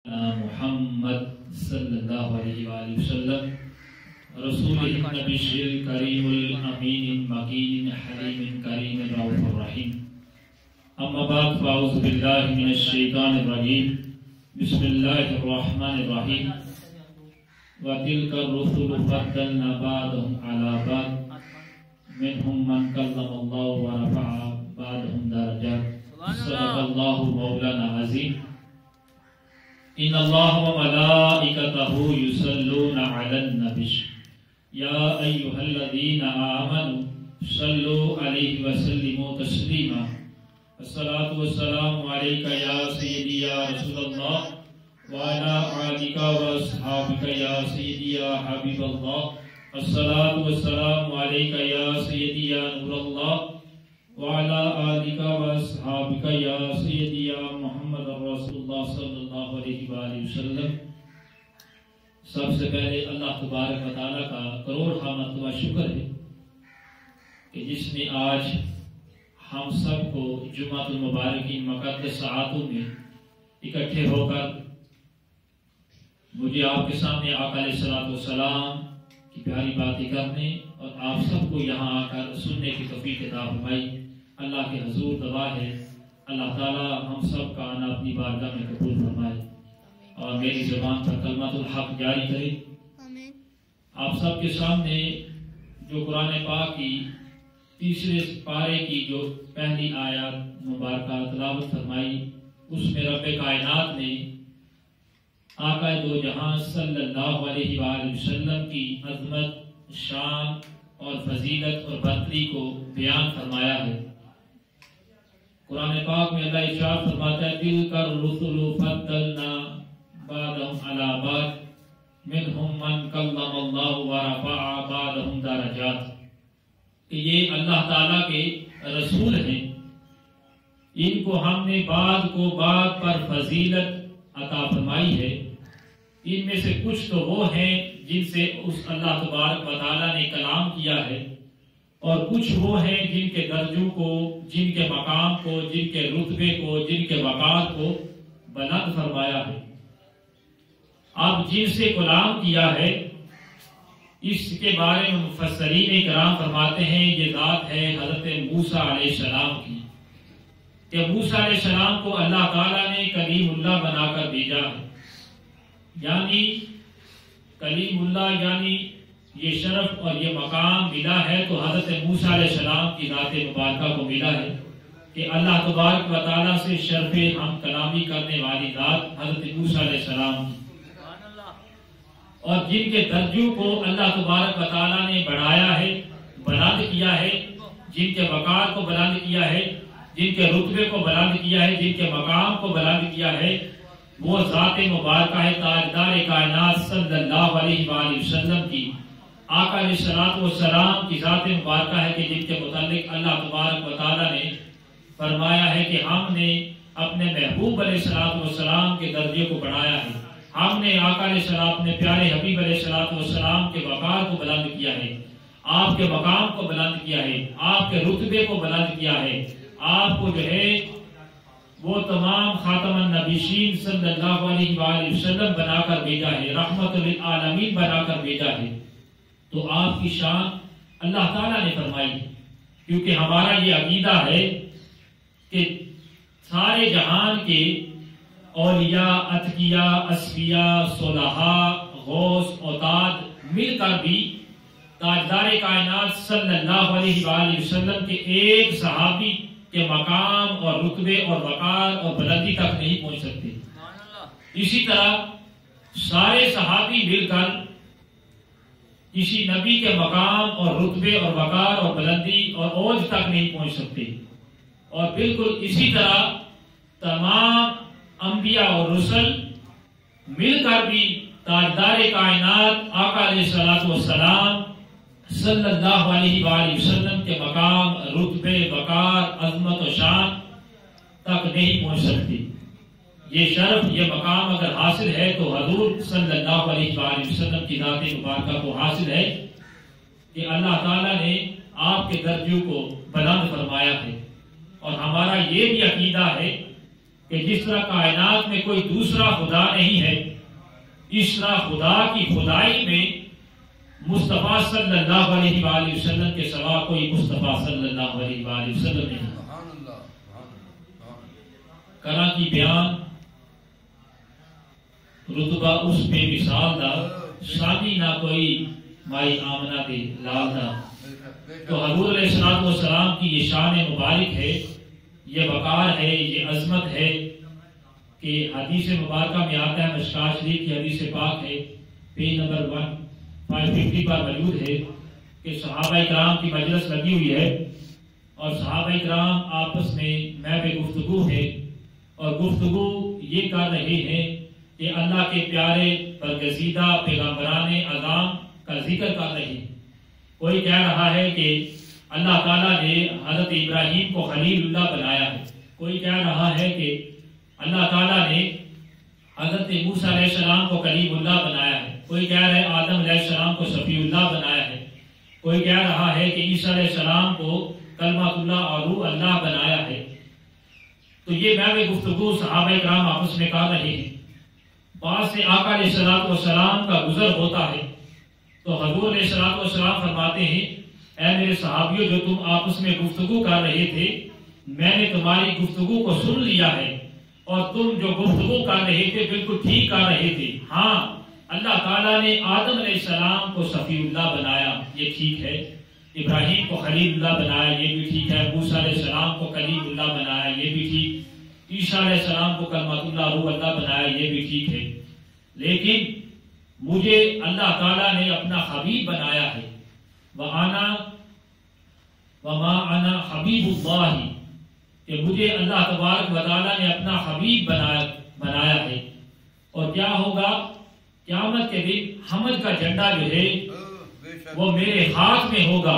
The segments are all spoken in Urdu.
محمد صلی اللہ علیہ وآلہ وسلم رسول النبی کریم الامین مکین حلیم کریم رؤوف الرحیم اما بعد فاعوذ باللہ من الشیطان الرجیم بسم اللہ الرحمن الرحیم وَتِلْكَ الرُّسُلُ فَضَّلْنَا بَعْضَهُمْ عَلَى بَعْضٍ مِنْهُمْ مَنْ كَلَّمَ اللَّهُ وَرَفَعَ بَعْضَهُمْ دَرَجَاتٍ صدق اللہ مولانا عظیم ان اللہ وملائکتہ یصلون علی النبی یا ایھا الذین آمنوا صلوا علیہ وسلموا تسلیما الصلاۃ والسلام علیک یا سیدی یا رسول اللہ وعلی آلک واصحابک یا سیدی یا حبیب اللہ الصلاۃ والسلام علیک یا سیدی یا نور اللہ وعلى آلك واصحابك يا سيدي يا محمد رسول اللہ صلی اللہ علیہ وآلہ وسلم۔ سب سے پہلے اللہ تبارک و تعالیٰ کا کروڑ حمد و شکر ہے کہ جس نے آج ہم سب کو جمعۃ المبارک کی مقدس ساعتوں میں اکٹھے ہو کر مجھے آپ کے سامنے آقا علیہ الصلوۃ والسلام کی پیاری باتیں کرنے اور آپ سب کو یہاں آ کر سننے کی توفیق عطا فرمائی۔ اللہ کے حضور دعا ہے اللہ تعالی ہم سب کا آنا اپنی بارگاہ میں قبول فرمائے اور میری زبان پر کلمۃ الحق جاری کرے۔ آپ سب کے سامنے جو قرآن پاک کی تیسرے پارے کی جو پہلی آیات مبارکہ تلاوت فرمائی اس میں رب کائنات نے آقا دو جہاں صلی اللہ علیہ وآلہ وسلم کی عظمت، شان اور فضیلت اور برتری کو بیان فرمایا ہے۔ قرآن پاک میں اللہ ارشاد فرماتا ہے تِلْكَ الرُّسُلُ فَضَّلْنَا بَعْضَهُمْ عَلَى بَعْضٍ مِنْهُمْ مَنْ كَلَّمَ اللَّهُ وَرَفَعَ بَعْضَهُمْ دَرَجَاتٍ کہ یہ اللہ تعالیٰ کے رسول ہیں، ان کو ہم نے بعض کو بعض پر فضیلت عطا فرمائی ہے۔ ان میں سے کچھ تو وہ ہیں جن سے اس اللہ تبارک و تعالیٰ نے کلام کیا ہے اور کچھ وہ ہیں جن کے درجوں کو، جن کے مقام کو، جن کے رتبے کو، جن کے وقار کو بلند فرمایا ہے۔ اب جن سے کلام کیا ہے اس کے بارے میں مفسرین کرام فرماتے ہیں یہ ذات ہے حضرت موسیٰ علیہ السلام کی کہ موسیٰ علیہ السلام کو اللہ تعالیٰ نے کلیم اللہ بنا کر بھیجا ہے، یعنی کلیم اللہ یعنی یہ شرف اور یہ مقام ملا ہے تو حضرت موسیٰ علیہ السلام کی ذات مبارکہ کو ملا ہے کہ اللہ تبارک و تعالیٰ سے شرف ہم کلامی کرنے والی ذات حضرت موسیٰ علیہ السلام کی، اور جن کے درجوں کو اللہ تبارک و تعالیٰ نے بڑھایا ہے، بلند کیا ہے، جن کے وقار کو بلند کیا ہے، جن کے رتبے کو بلند کیا ہے، جن کے مقام کو بلند کیا ہے، وہ ذات مبارکہ ہے تاجدار کائنات صلی اللہ علیہ وآلہ وسلم کی، آقا علیہ الصلوۃ والسلام کی ذات مبارکہ ہے کہ جن کے متعلق اللہ تبارک و تعالیٰ نے فرمایا ہے کہ ہم نے اپنے محبوب علیہ الصلوۃ والسلام کے درجے کو بڑھایا ہے، ہم نے آقا علیہ السلام اپنے پیارے حبیب علیہ الصلوۃ والسلام کے وقار کو بلند کیا ہے، آپ کے مقام کو بلند کیا ہے، آپ کے رتبے کو بلند کیا ہے، آپ کو جو ہے وہ تمام خاتم النبیین صلی اللہ علیہ وآلہ وسلم بنا کر بھیجا ہے، رحمت للعالمین بنا کر بھیجا ہے۔ تو آپ کی شان اللہ تعالیٰ نے فرمائی ہے، کیونکہ ہمارا یہ عقیدہ ہے کہ سارے جہان کے اولیاء، اتقیاء، اصفیاء، صلحاء، غوث، اوتاد مل کر بھی تاجدار کائنات صلی اللہ علیہ وآلہ وسلم کے ایک صحابی کے مقام اور رتبے اور وقار اور بلندی تک نہیں پہنچ سکتے۔ اسی طرح سارے صحابی مل کر کسی نبی کے مقام اور رتبے اور وقار اور بلندی اور اوج تک نہیں پہنچ سکتے، اور بالکل اسی طرح تمام انبیاء اور رسل مل کر بھی تاجدار کائنات آقا علیہ الصلوۃ والسلام صلی اللہ علیہ وآلہ وسلم کے مقام، رتبے، وقار، عظمت و شان تک نہیں پہنچ سکتی۔ یہ شرف، یہ مقام اگر حاصل ہے تو حضور صلی اللہ علیہ وآلہ وسلم کی ذات مبارکہ کو حاصل ہے کہ اللہ تعالیٰ نے آپ کے درجوں کو بلند فرمایا ہے۔ اور ہمارا یہ بھی عقیدہ ہے کہ جس طرح کائنات میں کوئی دوسرا خدا نہیں ہے، اس طرح خدا کی خدائی میں مصطفیٰ صلی اللہ علیہ وآلہ وسلم کے سوا کوئی مصطفیٰ صلی اللہ علیہ وآلہ وسلم نہیں۔ کراں کی بیان رتبہ اس پہ مثال دا، شادی نہ کوئی مائی آمنہ دے لال دا۔ تو حضور علیہ السلام کی یہ شان مبارک ہے، یہ وقار ہے، یہ عظمت ہے کہ حدیث مبارکہ میں آتا ہے، مشکوٰۃ شریف کی حدیث پاک ہے، پیج نمبر 1550 پر موجود ہے کہ صحابہ کرام کی مجلس لگی ہوئی ہے اور صحابہ کرام آپس میں محو گفتگو ہے اور گفتگو یہ کر رہے ہیں کہ اللہ کے پیارے برگزیدہ پیغمبران اعظام کا ذکر کر رہے ہیں۔ کوئی کہہ رہا ہے کہ اللہ تعالیٰ نے حضرت ابراہیم کو خلیل اللہ بنایا ہے، کوئی کہہ رہا ہے کہ اللہ تعالیٰ نے حضرت موسیٰ علیہ السلام کو کلیم اللہ بنایا ہے، کوئی کہہ رہا ہے آدم علیہ السلام کو صفی اللہ بنایا ہے، کوئی کہہ رہا ہے کہ عیسیٰ علیہ السلام کو کلمۃ اللہ اور روح اللہ بنایا ہے۔ تو یہ محو گفتگو صحابہ کرام آپس میں کر رہے ہیں، بعض سے آقا علیہ السلام کا گزر ہوتا ہے تو حضور علیہ السلام فرماتے ہیں، اے میرے صحابیوں، جو تم آپس میں گفتگو کر رہے تھے میں نے تمہاری گفتگو کو سن لیا ہے اور تم جو گفتگو کر رہے تھے بالکل ٹھیک کر رہے تھے۔ ہاں، اللہ تعالیٰ نے آدم علیہ السلام کو صفی اللہ بنایا، یہ ٹھیک ہے، ابراہیم کو خلیل اللہ بنایا، یہ بھی ٹھیک ہے، موسیٰ علیہ السلام کو کلیم اللہ بنایا، یہ بھی ٹھیک، عیسیٰ علیہ السلام کو کلمۃ اللہ روح اللہ بنایا، یہ بھی ٹھیک ہے، لیکن مجھے اللہ تعالیٰ نے اپنا حبیب بنایا ہے، وَمَا أَنَا حَبِيبُ اللَّهِ، کہ مجھے اللہ تبارک و تعالیٰ نے اپنا حبیب بنایا ہے۔ اور کیا ہوگا؟ قیامت کے دن حمد کا جھنڈا جو ہے وہ میرے ہاتھ میں ہوگا،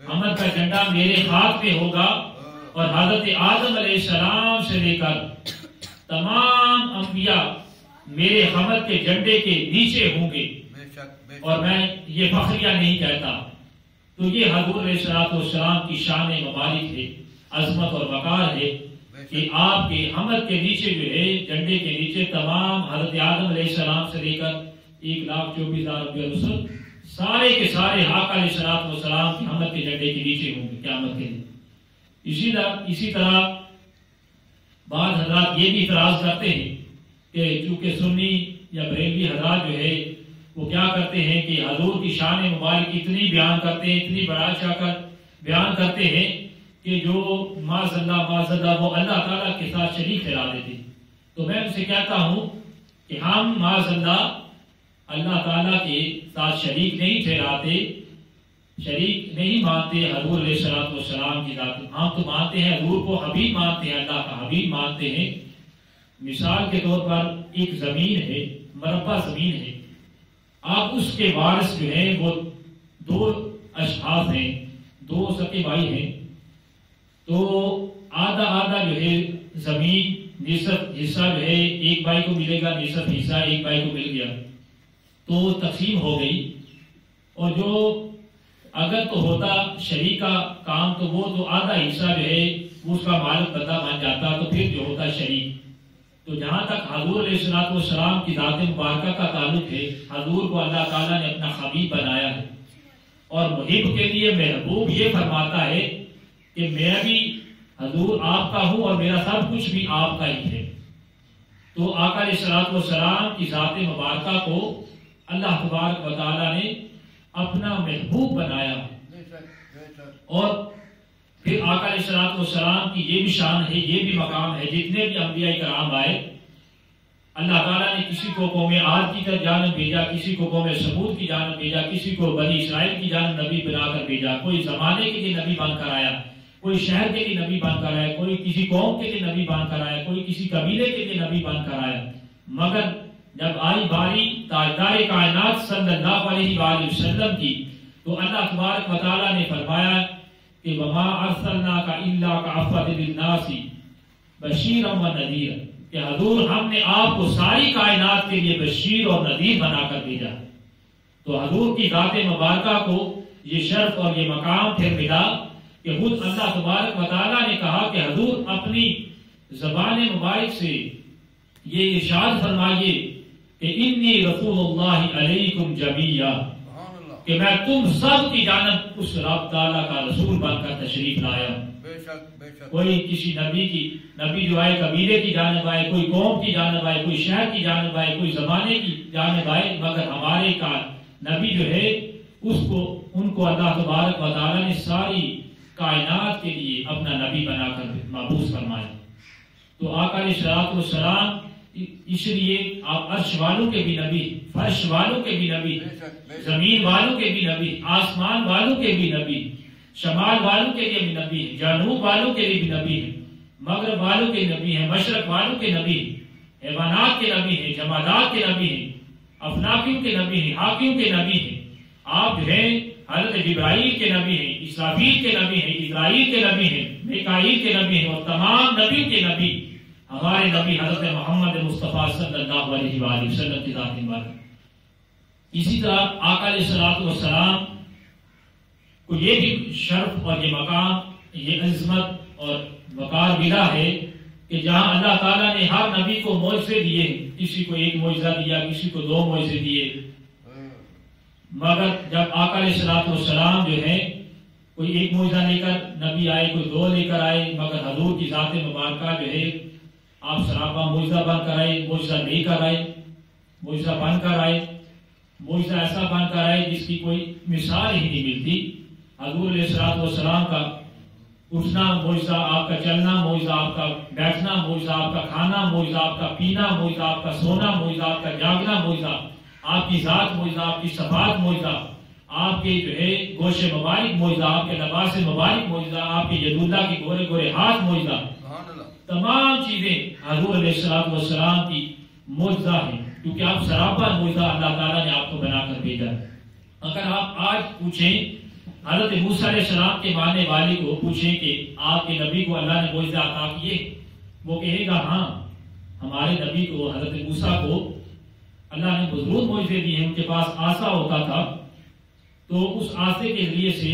حمد کا جھنڈا میرے ہاتھ میں ہوگا اور حضرت آدم علیہ السلام سے لے کر تمام انبیاء میرے حمد کے جھنڈے کے نیچے ہوں گے، اور میں یہ فخریہ نہیں کہتا۔ تو یہ حضور علیہ السلام کی شان مبارک ہے، عظمت اور وقار ہے کہ آپ کے حمد کے نیچے جو ہے، جھنڈے کے نیچے تمام حضرت آدم علیہ السلام سے لے کر 1,24,000 انبیاء رسل سارے کے سارے آقا علیہ السلام کی حمد کے جھنڈے کے نیچے ہوں گے قیامت کے دن۔ اسی طرح بعض حضرات یہ بھی اعتراض کرتے ہیں کہ چونکہ سنی یا بریلوی حضرات جو ہے وہ کیا کرتے ہیں کہ حضور کی شان مبارک اتنی بیان کرتے ہیں، اتنی بڑا چاہ کر بیان کرتے ہیں کہ جو معاذ اللہ وہ اللہ تعالیٰ کے ساتھ شریک ٹھہرا دیتے۔ تو میں ان سے کہتا ہوں کہ ہم معاذ اللہ تعالیٰ کے ساتھ شریک نہیں ٹھہراتے، شریک نہیں مانتے حضور علیہ السلام کی ذات۔ ہم تو مانتے ہیں حضور کو حبیب مانتے ہیں، اللہ کا حبیب مانتے ہیں۔ مثال کے طور پر ایک زمین ہے، مربع زمین ہے، آپ اس کے وارث جو ہیں وہ 2 اشخاص ہیں، 2 سکے بھائی ہیں، تو آدھا جو ہے زمین نصف حصہ جو ہے ایک بھائی کو ملے گا، نصف حصہ ایک بھائی کو مل گیا، تو تقسیم ہو گئی۔ اور جو اگر تو ہوتا شریک کا کام تو وہ تو آدھا حصہ جو ہے اس کا مالک بندہ بن جاتا، تو پھر جو ہوتا شریک۔ تو جہاں تک حضور علیہ السلام کی ذات مبارکہ کا تعلق ہے، حضور کو اللہ تعالیٰ نے اپنا حبیب بنایا ہے، اور محب کے لیے محبوب یہ فرماتا ہے کہ میں بھی حضور آپ کا ہوں اور میرا سب کچھ بھی آپ کا ہی ہے۔ تو آقا علیہ السلام کی ذات مبارکہ کو اللہ تبارک و تعالیٰ نے اپنا محبوب بنایا، اور پھر آقا علیہ السلام کی یہ بھی شان ہے، یہ بھی مقام ہے، جتنے بھی انبیاء کرام آئے اللہ تعالیٰ نے کسی کو قوم عاد کی جانب بھیجا، کسی کو قوم سمود کی جانب بھیجا، کسی کو بنی اسرائیل کی جانب نبی بنا کر بھیجا، کوئی زمانے کے لیے نبی بن کر آیا، کوئی شہر کے لیے نبی بن کر آیا، کوئی کسی قوم کے لیے نبی بن کر آیا، کوئی کسی قبیلے کے لیے نبی بن کر آیا۔ مگر جب آئی باری تاجدار کائنات صلی اللہ علیہ وآلہ وسلم کی، تو اللہ تبارک و تعالیٰ نے فرمایا کہ وَمَا أَرْسَلْنَاكَ إِلَّا كَافَّةً لِلنَّاسِ بَشِيرًا وَنَذِيرًا، کہ حضور ہم نے آپ کو ساری کائنات کے لیے بشیر اور نذیر بنا کر بھیجا۔ تو حضور کی ذات مبارکہ کو یہ شرف اور یہ مقام پھر ملا کہ خود اللہ تبارک و تعالیٰ نے کہا کہ حضور اپنی زبان مبارک سے یہ ارشاد فرمائیے کہ انی رسول اللہ علیکم جمیعا، کہ میں تم سب کی جانب اس رب تعالیٰ کا رسول بن کر تشریف لایا ہوں۔ کوئی کسی نبی جو آئے قبیلے کی جانب آئے، کوئی قوم کی جانب آئے، کوئی شہر کی جانب آئے، کوئی زمانے کی جانب آئے، مگر ہمارے کا نبی جو ہے ان کو اللہ تبارک و تعالیٰ نے ساری کائنات کے لیے اپنا نبی بنا کر مبعوث فرمایا۔ تو آقا علیہ الصلوۃ والسلام اس لیے آپ عرش والوں کے بھی نبی، فرش والوں کے بھی نبی، زمین والوں کے بھی نبی، آسمان والوں کے بھی نبی، شمال والوں کے لیے بھی نبی ہیں، جنوب والوں کے لیے بھی نبی ہیں، مغرب والوں کے نبی ہیں، مشرق والوں کے نبی ہیں، حیوانات کے نبی ہیں، جمادات کے نبی ہیں، افلاکیوں کے نبی ہیں، حاکیوں کے نبی ہیں۔ آپ جو ہیں حضرت جبرائیل کے نبی ہیں، اسرافیل کے نبی ہیں، اسرائیل کے نبی ہیں، میکائیل کے نبی ہیں، اور تمام نبیوں کے نبی ہمارے نبی حضرت محمد مصطفیٰ صلی اللہ علیہ وآلہ وسلم کی ذات مبارک۔ اسی طرح آقا علیہ الصلوۃ والسلام کو یہ بھی شرف اور یہ مقام، یہ عظمت اور وقار ملا ہے کہ جہاں اللہ تعالیٰ نے ہر نبی کو معجزے دیے، کسی کو ایک معجزہ دیا، کسی کو 2 معجزے دیے، مگر جب آقا علیہ الصلوۃ والسلام جو ہے کوئی ایک معجزہ لے کر نبی آئے، کوئی 2 لے کر آئے، مگر حضور کی ذات مبارکہ جو ہے آپ سراپا معجزہ بن کر آئے، معجزہ لے کر آئے، معجزہ بن کر آئے، معجزہ ایسا بن کر آئے جس کی کوئی مثال ہی نہیں ملتی۔ حضور علیہ الصلوۃ والسلام کا اٹھنا معجزہ، آپ کا چلنا معجزہ، آپ کا بیٹھنا معجزہ، آپ کا کھانا معجزہ، آپ کا پینا معجزہ، آپ کا سونا معجزہ، آپ کا جاگنا معجزہ، آپ کی ذات معجزہ، آپ کی صفات معجزہ، آپ کے جو ہے گوش مبارک معجزہ، آپ کے لباس مبارک معجزہ، آپ کے ید اللہ کے گورے گورے ہاتھ معجزہ، تمام چیزیں حضور علیہ الصلوۃ والسلام کی معجزہ ہیں، کیونکہ آپ سراپا معجزہ اللہ تعالیٰ نے آپ کو بنا کر بھیجا ہے۔ اگر آپ آج پوچھیں حضرت موسیٰ علیہ السلام کے ماننے والے کو پوچھیں کہ آپ کے نبی کو اللہ نے معجزہ عطا کیے، وہ کہے گا ہاں، ہمارے نبی کو حضرت موسیٰ کو اللہ نے بزرگ معجزے دیے ہیں۔ ان کے پاس آسا ہوتا تھا، تو اس آسے کے ذریعے سے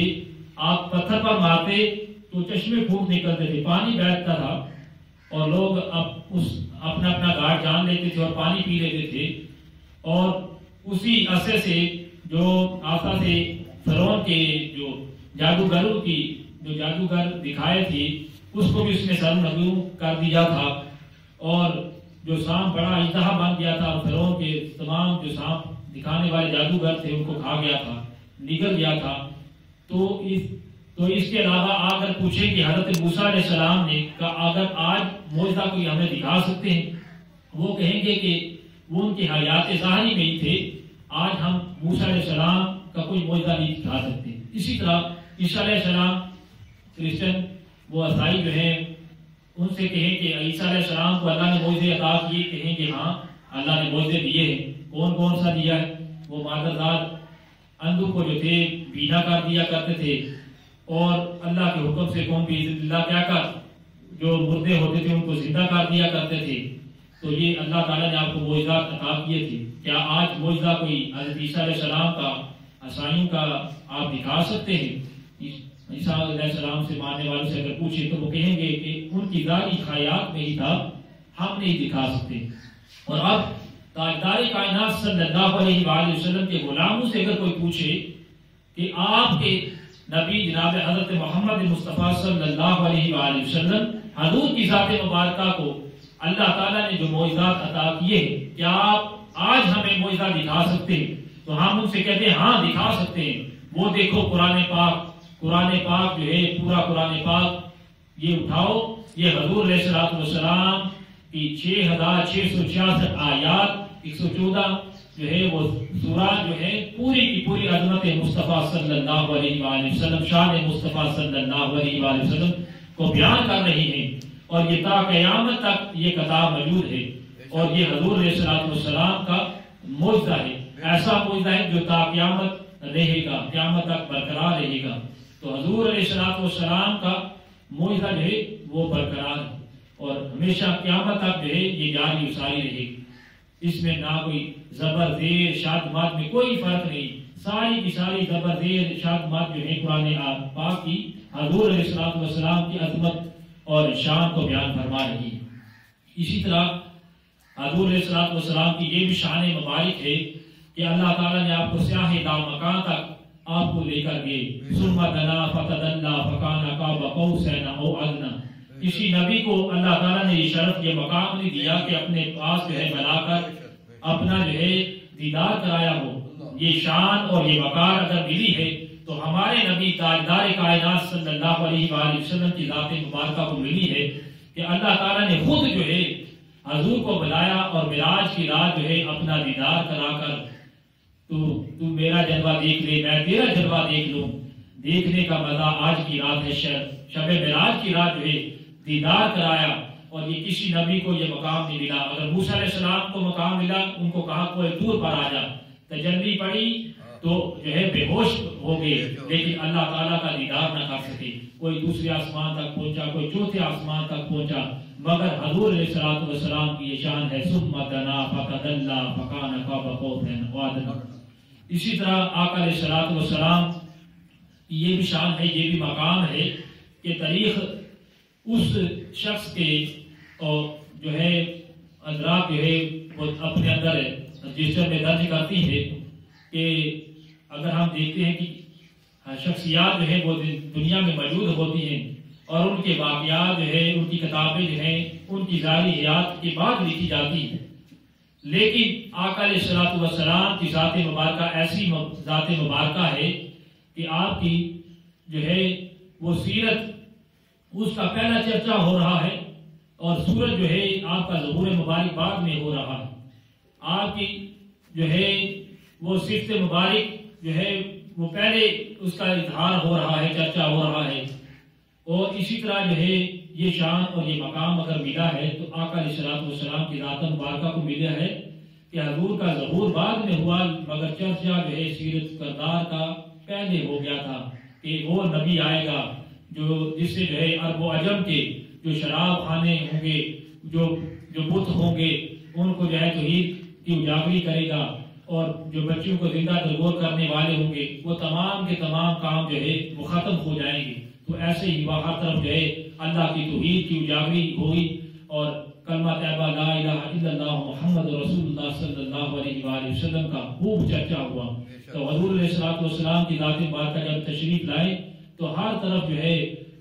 آپ پتھر پر مارتے تو چشمے پھوٹ نکلتے تھے، پانی بیٹھتا تھا، اور لوگ اپنا اپنا گھاٹ جان لیتے تھے اور پانی پی لیتے تھے۔ اور اسی عصے سے جو آسا سے فرعون کے جو جادوگروں کی جو جادوگر دکھائے تھے، اس کو بھی اس نے سرنگوں کر دیا تھا، اور جو سانپ بڑا اژدہا بن گیا تھا، فرعون کے تمام جو سانپ دکھانے والے جادوگر تھے ان کو کھا گیا تھا، نگل گیا تھا۔ تو اس کے علاوہ اگر پوچھیں کہ حضرت موسیٰ علیہ السلام نے کہا اگر آج معجزہ کوئی ہمیں دکھا سکتے ہیں، وہ کہیں گے کہ وہ ان کی حیات ظاہری میں ہی تھے، آج ہم موسیٰ علیہ السلام کا کوئی معجزہ نہیں دکھا سکتے۔ اسی طرح عیسیٰ علیہ السلام، کرسچن وہ عیسائی جو ہیں، ان سے کہیں کہ عیسیٰ علیہ السلام کو اللہ نے معجزے عطا کیے، کہیں کہ ہاں اللہ نے معجزے دیے ہیں۔ کون سا دیا ہے؟ وہ معجزات اندھوں کو جو تھے بینا کر دیا کرتے تھے، اور اللہ کے حکم سے قوم بھی اللہ کیا کر جو مردے ہوتے تھے ان کو زندہ کر دیا کرتے تھے۔ تو یہ اللہ تعالیٰ نے آپ کو معجزات عطا کیے تھے۔ کیا آج معجزہ کوئی حضرت عیسیٰ علیہ السلام کا، عیسائیوں کا آپ دکھا سکتے ہیں؟ عیسیٰ علیہ السلام سے ماننے والوں سے اگر پوچھیں تو وہ کہیں گے کہ ان کی ظاہری خیالات میں ہی تھا، ہم نہیں دکھا سکتے۔ اور اب تاجدار کائنات صلی اللہ علیہ وآلہ وسلم کے غلاموں سے اگر کوئی پوچھے کہ آپ کے نبی جناب حضرت محمد مصطفیٰ صلی اللہ علیہ وآلہ وسلم حضور کی ذات مبارکہ کو اللہ تعالیٰ نے جو معجزات عطا کیے ہیں، کیا آپ آج ہمیں معجزہ دکھا سکتے ہیں؟ تو ہم ان سے کہتے ہیں ہاں دکھا سکتے ہیں۔ وہ دیکھو قرآن پاک جو ہے، پورا قرآن پاک یہ اٹھاؤ، یہ حضور علیہ السلام کی 6666 آیات، 114 جو ہے وہ سورہ جو ہے پوری کی پوری عظمت مصطفیٰ صلی اللہ علیہ وآلہ وسلم، شان مصطفیٰ صلی اللہ علیہ وآلہ وسلم کو بیان کر رہی ہیں، اور یہ تا قیامت تک یہ کتاب موجود ہے، اور یہ حضور علیہ السلام کا معجزہ ہے، ایسا معجزہ ہے جو تا قیامت رہے گا، قیامت تک برقرار رہے گا۔ تو حضور علیہ السلام کا معجزہ جو ہے وہ برقرار ہے، اور ہمیشہ قیامت تک جو ہے یہ جاری و ساری رہے گی۔ اس میں نہ کوئی زبر زیر شاد مات میں کوئی فرق نہیں، ساری کی ساری زبر زیر شاد مات جو ہے قرآن پاک کی حضور علیہ السلام کی عظمت اور شان کو بیان فرما رہی ہے۔ اسی طرح حضور علیہ الصلوۃ والسلام کی یہ بھی شان مبارک ہے کہ اللہ تعالیٰ نے آپ کو سیاہ مکان تک آپ کو لے کر گئے. ثم دنا فتدلى فكان قاب قوسين او ادنى. کسی نبی کو اللہ تعالیٰ نے یہ شرف یہ مقام نہیں دیا کہ اپنے پاس جو ہے بلا کر اپنا جو ہے دیدار کرایا ہو. یہ شان اور یہ وقار اگر ملی ہے تو ہمارے نبی تاجدار کائنات صلی اللہ علیہ وآلہ وسلم کی ذات مبارکہ کو ملی ہے کہ اللہ تعالیٰ نے خود جو ہے حضور کو بلایا اور معراج کی رات جو ہے اپنا دیدار کرا کر تو میرا جلوہ دیکھ لے میں تیرا جلوہ دیکھ لوں. دیکھنے کا مزہ آج کی رات ہے. شب معراج کی رات جو ہے دیدار کرایا اور یہ کسی نبی کو یہ مقام نہیں ملا. اگر موسیٰ علیہ السلام کو مقام ملا ان کو کہا کوئی دور پر آ جا, تجلی پڑی تو جو ہے بے ہوش ہو گئے لیکن اللہ تعالیٰ کا دیدار نہ کر سکے. کوئی دوسرے آسمان تک پہنچا کوئی چوتھے آسمان تک پہنچا مگر حضور علیہ الصلوۃ والسلام کی یہ شان ہے. ثم دنا فتدلى فكان قاب قوسين او ادنى. اسی طرح آقا علیہ الصلوۃ والسلام کی یہ بھی شان ہے یہ بھی مقام ہے کہ تاریخ اس شخص کے اور جو ہے ادراک جو ہے وہ اپنے اندر رجسٹر میں درج کرتی ہے کہ اگر ہم دیکھتے ہیں کہ شخصیات جو ہے وہ دنیا میں موجود ہوتی ہیں اور ان کے واقعات جو ہے ان کی کتابیں جو ہیں ان کی ظاہری حیات کے بعد لکھی جاتی ہیں لیکن آقا علیہ الصلوۃ والسلام کی ذات مبارکہ ایسی ذات مبارکہ ہے کہ آپ کی جو ہے وہ سیرت اس کا پہلا چرچا ہو رہا ہے اور سورج جو ہے آپ کا ظہور مبارک بعد میں ہو رہا ہے. آپ کی جو ہے وہ صفت مبارک جو ہے وہ پہلے اس کا اظہار ہو رہا ہے چرچا ہو رہا ہے. اور اسی طرح جو ہے یہ شان اور یہ مقام اگر ملا ہے تو آقا علیہ الصلوۃ والسلام کی ذات مبارکہ کو ملا ہے کہ حضور کا ظہور بعد میں ہوا مگر چرچا جو ہے سیرت کردار کا پہلے ہو گیا تھا کہ وہ نبی آئے گا جو جس سے جو ہے عرب و عجم کے جو شراب خانے ہوں گے جو بت ہوں گے ان کو جو ہے توحید کی اجاگری کرے گا اور جو بچوں کو زندہ درگور کرنے والے ہوں گے وہ تمام کے تمام کام جو ہے وہ ختم ہو جائیں گے. تو ایسے ہی ہر طرف جو ہے اللہ کی توحید کی اجاگری ہوئی اور کلمہ طیبہ لا الہ الا اللہ محمد رسول اللہ صلی اللہ علیہ وآلہ وسلم کا خوب چرچا ہوا. تو حضور علیہ الصلوۃ والسلام کی ذات مبارکہ جب تشریف لائے تو ہر طرف جو ہے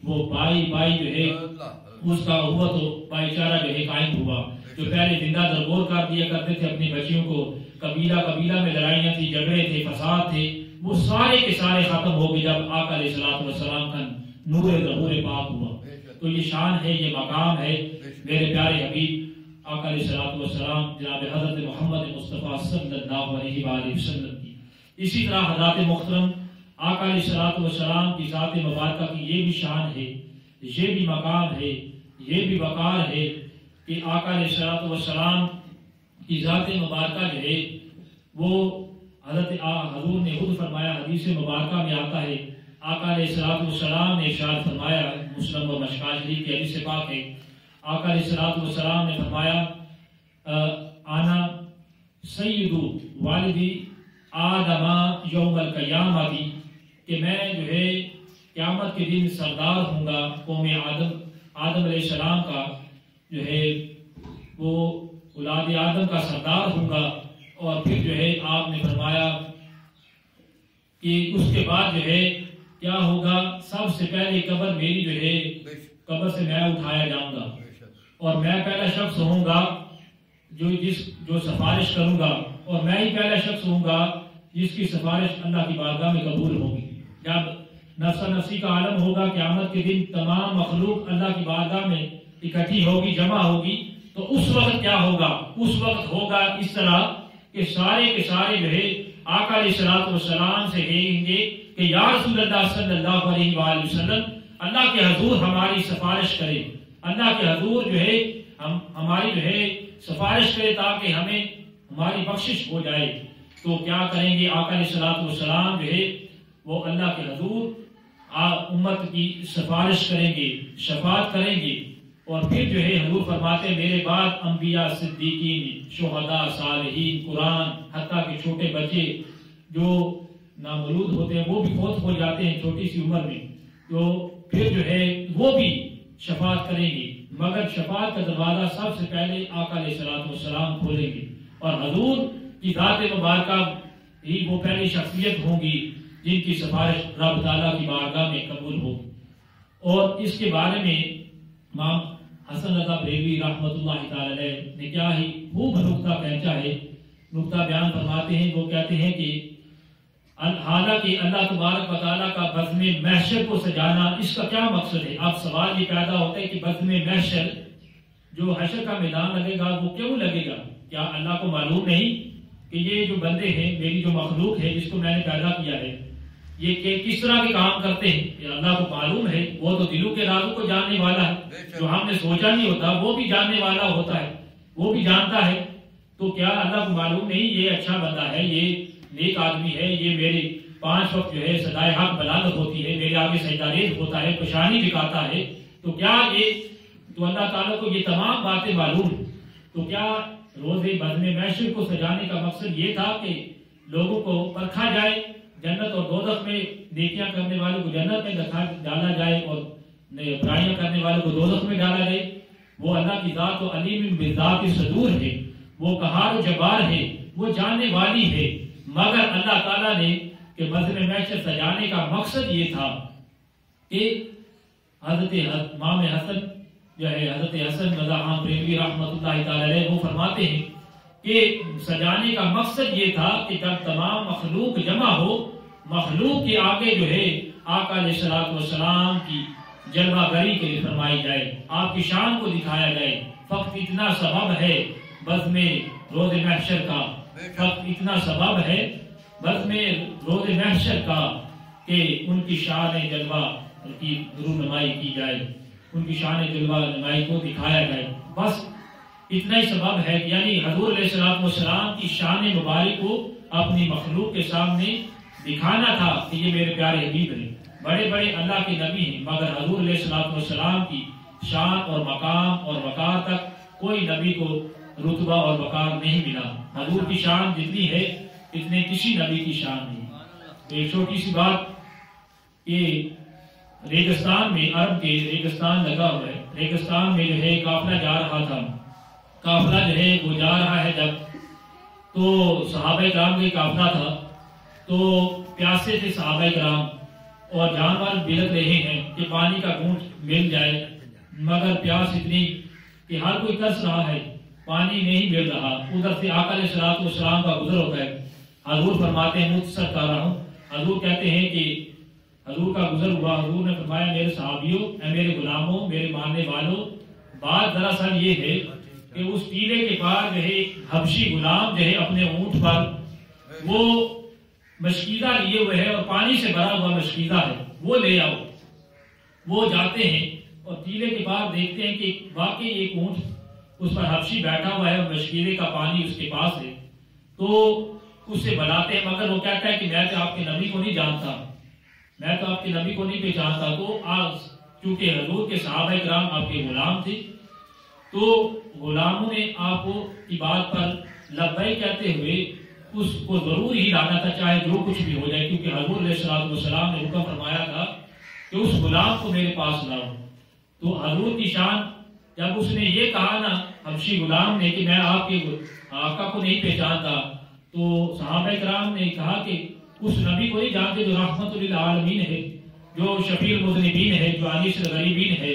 وہ بائی جو ہے اس کا اخوت و بھائی چارہ جو ہے قائم ہوا. جو پہلے زندہ درگور کر دیا کرتے تھے اپنی بچیوں کو قبیلہ میں لڑائیاں تھی جھگڑے تھے فساد تھے وہ سارے کے سارے ختم ہو گئے جب آقا علیہ الصلوۃ والسلام کا نور ظہور پاک ہوا. تو یہ شان ہے یہ مقام ہے میرے پیارے حبیب آقا علیہ الصلوۃ والسلام جناب حضرت محمد مصطفیٰ صلی اللہ علیہ وآلہ وسلم کی. اسی طرح حضرات محترم آقا علیہ الصلوۃ والسلام کی ذات مبارکہ کی یہ بھی شان ہے یہ بھی مقام ہے یہ بھی وقار ہے کہ آقا علیہ الصلوۃ والسلام کی ذات مبارکہ جو ہے وہ حضور نے خود فرمایا حدیث مبارکہ میں آتا ہے آقا علیہ الصلوۃ والسلام نے ارشاد فرمایا مسلم و مشکوٰۃ شریف کی حدیث پاک ہے. آقا علیہ الصلوۃ والسلام نے فرمایا انا سید والدی آدم یوم القیامہ کہ میں جو ہے قیامت کے دن سردار ہوں گا قوم آدم علیہ السلام کا جو ہے وہ اولاد آدم کا سردار ہوں گا. اور پھر جو ہے آپ نے فرمایا کہ اس کے بعد جو ہے کیا ہوگا سب سے پہلے قبر میری جو ہے قبر سے میں اٹھایا جاؤں گا اور میں پہلا شخص ہوں گا جو سفارش کروں گا اور میں ہی پہلا شخص ہوں گا جس کی سفارش اللہ کی بارگاہ میں قبول ہوگی. جب نفسا نفسی کا عالم ہوگا قیامت کے دن تمام مخلوق اللہ کی بارگاہ میں اکٹھی ہوگی جمع ہوگی تو اس وقت کیا ہوگا اس وقت ہوگا اس طرح کہ سارے کے سارے جو ہے آقا علیہ الصلوۃ والسلام سے کہیں گے کہ یا رسول اللہ صلی اللہ علیہ وآلہ وسلم اللہ کے حضور ہماری سفارش کرے اللہ کے حضور جو ہے ہماری جو ہے سفارش کرے تاکہ ہمیں ہماری بخشش ہو جائے. تو کیا کریں گے آقا علیہ الصلوۃ والسلام جو ہے وہ اللہ کے حضور امت کی سفارش کریں گے شفاعت کریں گے اور پھر جو ہے حضور فرماتے میرے بعد انبیاء صدیقین شہداء صالحین قرآن حتیٰ کہ چھوٹے بچے جو نامولود ہوتے ہیں وہ بھی فوت ہو جاتے ہیں چھوٹی سی عمر میں تو پھر جو ہے وہ بھی شفاعت کریں گے مگر شفاعت کا دروازہ سب سے پہلے آقا علیہ السلام کھولیں گے، اور حضور کی ذات مبارکہ ہی وہ پہلی شخصیت ہوں گی جن کی سفارش رب تعالیٰ کی بارگاہ میں قبول ہو۔ اور اس کے بارے میں امام حسن رضا بریلوی رحمۃ اللہ تعالی علیہ نے کیا ہی خوب نقطہ پہنچا ہے، نقطہ بیان فرماتے ہیں۔ وہ کہتے ہیں کہ حالانکہ اللہ تبارک و تعالیٰ کا بزم محشر کو سجانا، اس کا کیا مقصد ہے؟ اب سوال یہ پیدا ہوتا ہے کہ بزم محشر جو حشر کا میدان لگے گا وہ کیوں لگے گا؟ کیا اللہ کو معلوم نہیں کہ یہ جو بندے ہیں، میری جو مخلوق ہے جس کو میں نے پیدا کیا ہے، یہ کس طرح کے کام کرتے ہیں؟ یہ اللہ کو معلوم ہے، وہ تو دلوں کے رازوں کو جاننے والا ہے، جو ہم نے سوچا نہیں ہوتا وہ بھی جاننے والا ہوتا ہے، وہ بھی جانتا ہے۔ تو کیا اللہ کو معلوم نہیں یہ اچھا بندہ ہے، یہ نیک آدمی ہے، یہ میرے 5 وقت جو ہے صدائے حق بلالت ہوتی ہے، میرے آگے سجدہ ریز ہوتا ہے، پشانی دکھاتا ہے، تو کیا یہ تو اللہ تعالیٰ کو یہ تمام باتیں معلوم ہیں؟ تو کیا روز بزم محشر کو سجانے کا مقصد یہ تھا کہ لوگوں کو پرکھا جائے، جنت اور دوزخ میں نیکیاں کرنے والوں کو جنت میں ڈالا جائے اور برائیاں کرنے والوں کو دوزخ میں ڈالا جائے؟ وہ اللہ کی ذات و علیم بذات الصدور ہے، وہ قہار و جبار ہے، وہ جاننے والی ہے۔ مگر اللہ تعالیٰ نے کہ بزم محشر سجانے کا مقصد یہ تھا کہ حضرت امام حسن جو ہے حضرت حسن رضا خان بریلوی رحمۃ اللہ تعالی علیہ وہ فرماتے ہیں کہ سجانے کا مقصد یہ تھا کہ جب تمام مخلوق جمع ہو، مخلوق کے آگے جو ہے آقا علیہ السلام کی جلوہ گری کے لیے فرمائی جائے، آپ کی شان کو دکھایا جائے۔ فقط اتنا سبب ہے بزم روز محشر کا، فقط اتنا سبب ہے بزم روز محشر کا کہ ان کی شان جلوہ کی رونمائی کی جائے، ان کی شان جلوہ نمائی کو دکھایا جائے، بس اتنا ہی سبب ہے۔ یعنی حضور علیہ السلام کی شان مبارک کو اپنی مخلوق کے سامنے دکھانا تھا کہ یہ میرے پیارے حبیب ہیں، بڑے بڑے اللہ کے نبی ہیں، مگر حضور علیہ السلام کی شان اور مقام اور وقار تک کوئی نبی کو رتبہ اور وقار نہیں ملا۔ حضور کی شان جتنی ہے اتنے کسی نبی کی شان نہیں۔ ایک چھوٹی سی بات کہ ریگستان میں، عرب کے ریگستان لگا ہوا ہے، ریگستان میں جو ہے قافلہ جا رہا تھا، قافلہ جو ہے وہ جا رہا ہے جب تو صحابہ کرام کا قافلہ تھا، تو پیاسے تھے صحابہ کرام اور جانور بلک رہے ہیں کہ پانی کا گھونٹ مل جائے، مگر پیاس اتنی کہ ہر کوئی ترس رہا ہے، پانی نہیں مل رہا۔ ادھر سے آقا علیہ السلام کا گزر ہوتا ہے، حضور فرماتے ہیں مختصر کر رہا ہوں، حضور کہتے ہیں کہ حضور کا گزر ہوا، حضور نے فرمایا میرے صحابیوں، اے میرے غلاموں، میرے ماننے والوں، بات دراصل یہ ہے کہ اس ٹیلے کے پار جو ہے حبشی غلام جو ہے اپنے اونٹ پر وہ مشکیزہ لیے ہوئے ہے اور پانی سے بھرا ہوا مشکیزہ ہے، وہ لے آؤ۔ وہ جاتے ہیں اور ٹیلے کے پار دیکھتے ہیں کہ واقعی ایک اونٹ اس پر حبشی بیٹھا ہوا ہے اور مشکیزے کا پانی اس کے پاس ہے، تو اس سے بلاتے ہیں، مگر وہ کہتا ہے کہ میں تو آپ کے نبی کو نہیں جانتا، میں تو آپ کے نبی کو نہیں پہچانتا۔ تو آج چونکہ حضور کے صحابہ کرام آپ کے غلام تھے، تو غلاموں نے آپ کو کی بات پر لبیک کہتے ہوئے اس کو ضرور ہی لانا تھا، چاہے جو کچھ بھی ہو جائے، کیونکہ حضور علیہ السلام نے حکم فرمایا تھا کہ اس غلام کو میرے پاس لاؤ۔ تو حضور کی شان جب اس نے یہ کہا نا حبشی غلام نے کہ میں آپ کے آقا کو نہیں پہچانتا، تو صحابہ کرام نے کہا کہ اس نبی کو نہیں جانتے جو رحمت للعالمین ہے، جو شفیع المذنبین ہے، جو انیس الغریبین ہے،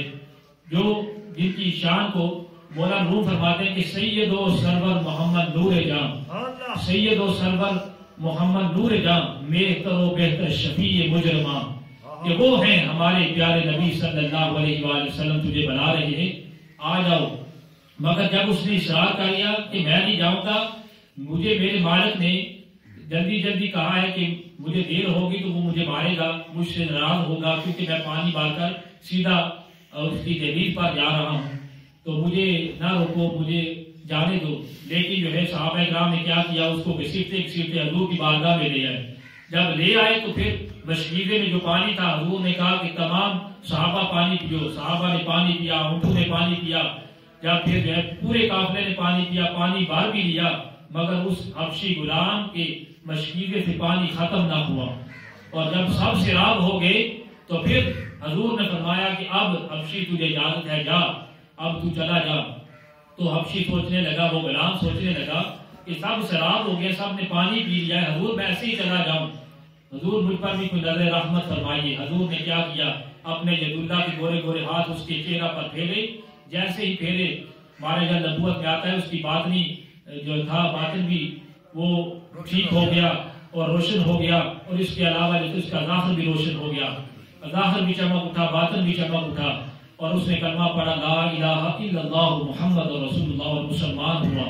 جو جن کی شان کو مولانا روم فرماتے ہیں کہ سید و سرور محمد نور جام، سید و سرور محمد نور جام، بہتر و بہتر شفیع مجرماں، کہ وہ ہیں ہمارے پیارے نبی صلی اللہ علیہ وآلہ وسلم، تجھے بلا رہے ہیں، آ جاؤ۔ مگر جب اس نے اصرار کر لیا کہ میں نہیں جاؤں گا، مجھے میرے مالک نے جلدی جلدی کہا ہے کہ مجھے دیر ہوگی تو وہ مجھے مارے گا، مجھ سے ناراض ہوگا، کیونکہ میں پانی بھر کر سیدھا اس کی دہلیز پر جا رہا ہوں، تو مجھے نہ روکو، مجھے جانے دو۔ لیکن جو ہے صحابہ کرام نے کیا کیا، اس کو گھسیٹتے گھسیٹتے حضور کی بارگاہ میں لے آئے۔ جب لے آئے تو پھر مشکیزے میں جو پانی تھا، حضور نے کہا کہ تمام صحابہ پانی پیو، صحابہ نے پانی پیا، اونٹوں نے پانی پیا، جب پھر جو ہے پورے قافلے نے پانی پیا، پانی بھر بھی لیا، مگر اس حبشی غلام کے مشکیزے سے پانی ختم نہ ہوا۔ اور جب سب سیراب ہو گئے تو پھر حضور نے فرمایا کہ اب حبشی تجھے اجازت ہے، جا۔ اب تو چلا جا۔ تو حبشی سوچنے لگا، وہ غلام سوچنے لگا کہ سب سیراب ہو گیا، سب نے پانی پی لیا ہے، حضور میں ایسے ہی چلا جاؤں، حضور مجھ پر بھی کوئی نظر رحمت فرمائیے۔ حضور نے کیا کیا، اپنے ید اللہ کے گورے گورے ہاتھ اس کے چہرہ پر پھیرے، جیسے ہی پھیرے ہمارے گھر نبوت میں آتا ہے اس کی باطنی جو تھا باطن بھی وہ ٹھیک ہو گیا اور روشن ہو گیا، اور اس کے علاوہ جو اس کا ظاہر بھی روشن ہو گیا، ظاہر بھی چمک اٹھا، باطن بھی چمک اٹھا، اور اس نے کلمہ پڑھا لا الہ الا اللہ محمد رسول اللہ، اور مسلمان ہوا۔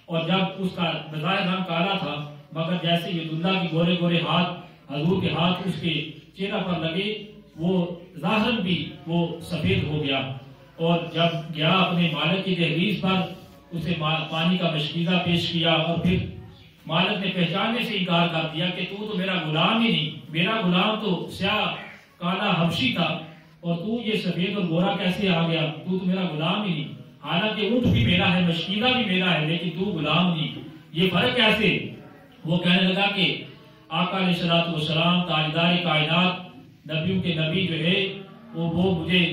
اور جب اس کا بظاہر رنگ کالا تھا، مگر جیسے ید اللہ کے گورے گورے ہاتھ حضور کے ہاتھ اس کے چہرہ پر لگے، وہ ظاہر بھی وہ سفید ہو گیا۔ اور جب گیا اپنے مالک کی دہلیز پر، اسے پانی کا مشکیزہ پیش کیا، اور پھر مالک نے پہچاننے سے انکار کر دیا کہ تو میرا غلام ہی نہیں، میرا غلام تو سیاہ کالا حبشی تھا، اور تو یہ سفید اور گورا کیسے آ گیا، تو میرا غلام ہی نہیں، حالانکہ اونٹ بھی میرا ہے، مشکیزہ بھی میرا ہے، لیکن تو غلام نہیں، یہ فرق کیسے؟ وہ کہنے لگا کہ آقا علیہ الصلوۃ والسلام تاجدار کائنات نبیوں کے نبی جو ہے وہ مجھے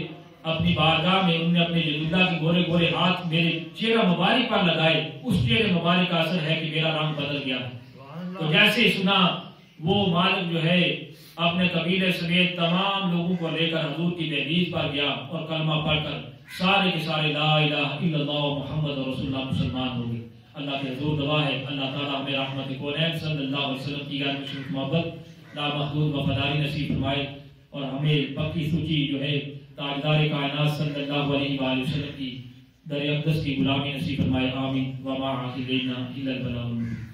اپنی بارگاہ میں انہوں نے اپنے ید اللہ کے گورے گورے ہاتھ میرے چہرہ مبارک پر لگائے، اس چہرے مبارک کا اثر ہے کہ میرا رنگ بدل گیا۔ تو جیسے سنا وہ مالک جو ہے اپنے قبیلے سمیت تمام لوگوں کو لے کر حضور کی دہلیز پر گیا، اور کلمہ پڑھ کر سارے کے سارے لا الہ الا اللہ محمد رسول اللہ مسلمان ہو گئے۔ اللہ کے حضور دعا ہے اللہ تعالیٰ ہمیں رحمت کونین صلی اللہ علیہ وسلم کی غیر مشروط محبت لامحدود وفاداری نصیب فرمائے، اور ہمیں پکی سوچی جو ہے تاجدار کائنات صلی اللہ علیہ وآلہ وسلم کی در اقدس کی غلامی نصیب فرمائے، آمین۔ وما عاقبینا الا البلاغ المبین۔